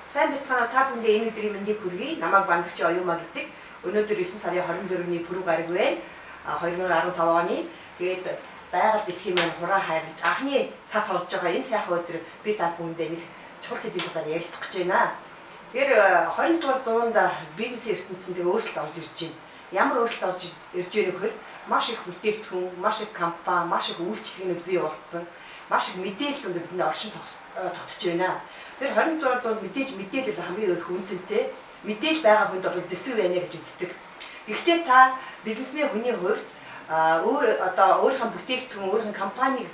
Сайн бацгаана та бүхэндээ энэ өдрийн мэндийг хүргэе. Намайг Банзарчи Оюумаа гэдэг. Өнөөдөр 9 сарын 24-ний пүрэв гараг байна. 2015 оны. Тэгээд байгаль дэлхийн маань хураа хайрлаж анхны цас олж байгаа энэ сайхан өдөр би та бүхэндээ нэг чухал сэдвийн талаар ярилцах гэж байна. Тэгэхээр 20 дугаар зуунд бизнесийн ертөнцийн өөрчлөлт орж ирж байна. Ямар өөрчлөлт орж ирж байгааг вөхөр маш их бүтээгдэхүүн, маш их компани, маш их үйлчлэгнүүд бий болцсон. Маш их мэдээлэл бидний оршин тогтож байна. Тэр 20 дугаар зуунд мэдээлэл хамгийн их үнцэнтэй. Мэдээлэл байгаа хүнд бол зэвсэг байна гэж үздэг. Гэхдээ та бизнесмен хүний хувьд өөрийнхөө бүтээгдэхүүн, өөрийнхөө компанийг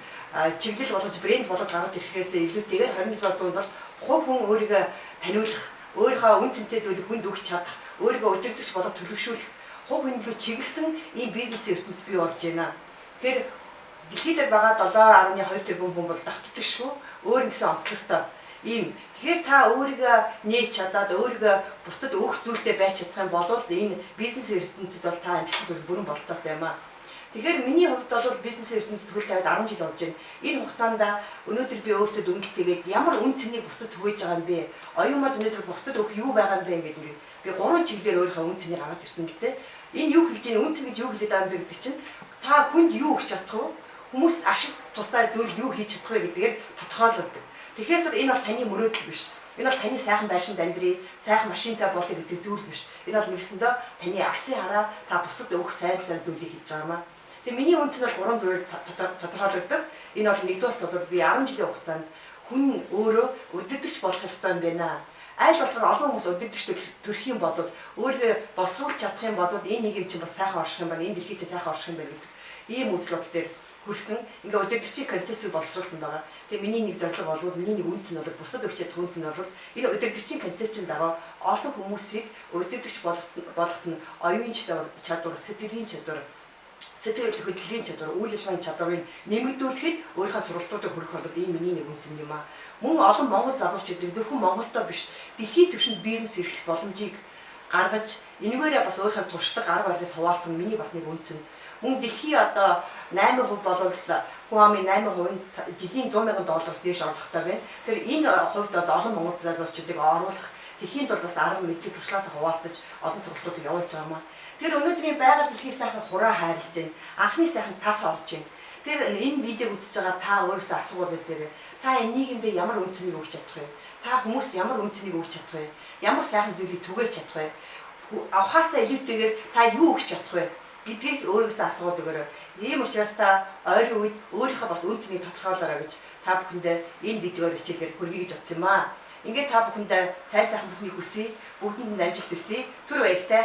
чиглэл болгож, брэнд болгож гаргаж ирэхээс илүүтэйгээр 20 дугаар зуунд бол хувь хүн өөрийгөө таниулах, өөрийнхөө үнцэнтэй зүйлийг хүнд өгч чадах, өөрийгөө өдөртөгч болгож төлөвшүүлэх, хувь хүн рүү чиглэсэн ийм бизнесийн ертөнц бий болж байна. Тэр дэлхийд байгаа 7.2 тэрбум хүн бол давтдагшгүй өөр нэгэн онцлогтой ийм. Тэгэхээр та өөрийгөө нээж чадаад өөрийгөө бусдад өгөх зүйлтэй байж чадах юм бол энэ бизнес ертөнцид бол та амжилттай бүрэн болцоотой юм аа. Тэгэхээр миний хувьд бол бизнес ертөнцид хөл тавиад 10 жил болж байна. Энэ хугацаанд өнөөдөр би өөртөө дүнэлтэйгээд ямар үн цэнийг бусдад түгээж байгаа юм бэ? Оюумад өнөөдөр бусдад өгөх юу байгаа юм бэ гэдэг ингээд би 3 чиглэлээр өөрийнхөө үн цэнийг гаргаж ирсэн гэдэг. Энэ юу хэлж байгаа үн цэн гэж юу хэлээд байгаа юм бэ гэдэг чинь та хүнд юу өгч чадах вэ? Хүмүүс ашиг тустай зүйл юу хийж чадах вэ гэдгээр тодорхойлдог. Тэгэхээр энэ бол таны мөрөөдөл биш. Энэ бол таны сайхан байшинд амьдрий, сайхан машинтай болъё гэдэг зүйл биш. Энэ бол нэгсэндээ таны алсын хараа та бусад өгөх сайн зүйлийг хийж байгаа юм аа. Тэгээ миний үнц нь бол 3 зүйлээр тодорхойлогддог. Энэ бол нэгдүгээр бол би 10 жилийн хугацаанд хүн өөрөө өдөртөгч болох ёстой юм байна. Аль болохоор олон хүмүүс өдөртөгч төрөх юм бол өөрийгөө боловсруулж чадах юм бол энэ нийгэм чинь бас сайхан орших юм байна. Энэ дэлхий чинь сайхан орших юм байна гэдэг ийм үзэл бодол дээр хүрсэн. Ингээ өдөртөгчийн концепцийг боловсруулсан байгаа. Тэгээ миний нэг зорилго бол миний нэг үнц нь бол бусад өгч чадах үнц нь бол энэ өдөртөгчийн концепцийн дагуу олон хүмүүсийг өдөртөгч болгоход нь оюун чадвар, сэтгэлийн чадвар, сэтгэл хөдлөлийн чадвар, үйл ажиллагааны чадварыг нэмэгдүүлэхэд өөрийнхөө сургалтуудыг хүргэх бол ийм миний нэг үнц юм аа. Мөн олон монгол залуучуудыг зөвхөн Монголдоо биш дэлхийн түвшинд бизнес эрхлэх боломжийг гаргаж энэгээрээ бас өөрийнхөө туршлагыг арга барилаас хуваалцах нь миний бас нэг үнц нь. Мөн дэлхийн одоо 8% болвол хүн амын 8% жилийн 100 мянган доллараас дээш орлоготой байна. Тэр энэ хувьд бол олон монгол залуучуудыг оруулах тэхийн бол бас арга мэдлэг туршлагаас хуваалцаж олон сургалтуудыг явуулж байгаа маа. Тэр өнөөдрийн байгаль дэлхийн сайхан хураа хайрлаж байна. Анхны сайхан цас олж байна. Тэр энэ видеог үзэж байгаа та өөрөөсөө асуугаад үзээрэй. Та энэ нийгэмд ямар үн цэнийг өгч чадах вэ? Та хүмүүс ямар үн цэнийг өгч чадах вэ? Ямар сайхан зүйлийг түгээж чадах вэ? Авахаасаа илүүтэйгээр та юу өгч чадах вэ гэдгийг өөрөөсөө асууад өгөөрэй. Ийм учраас та ойрын үед өөрийнхөө бас үн цэнийг тодорхойлоорой гэж та бүхэндээ энэ видеоор хичээлээр хүргэе гэж бодсон юм аа. Ингээд та бүхэндээ сайн сайхан бүхнийг хүсье. Бүгдэнд амжилт хүсье. Түр баяртай.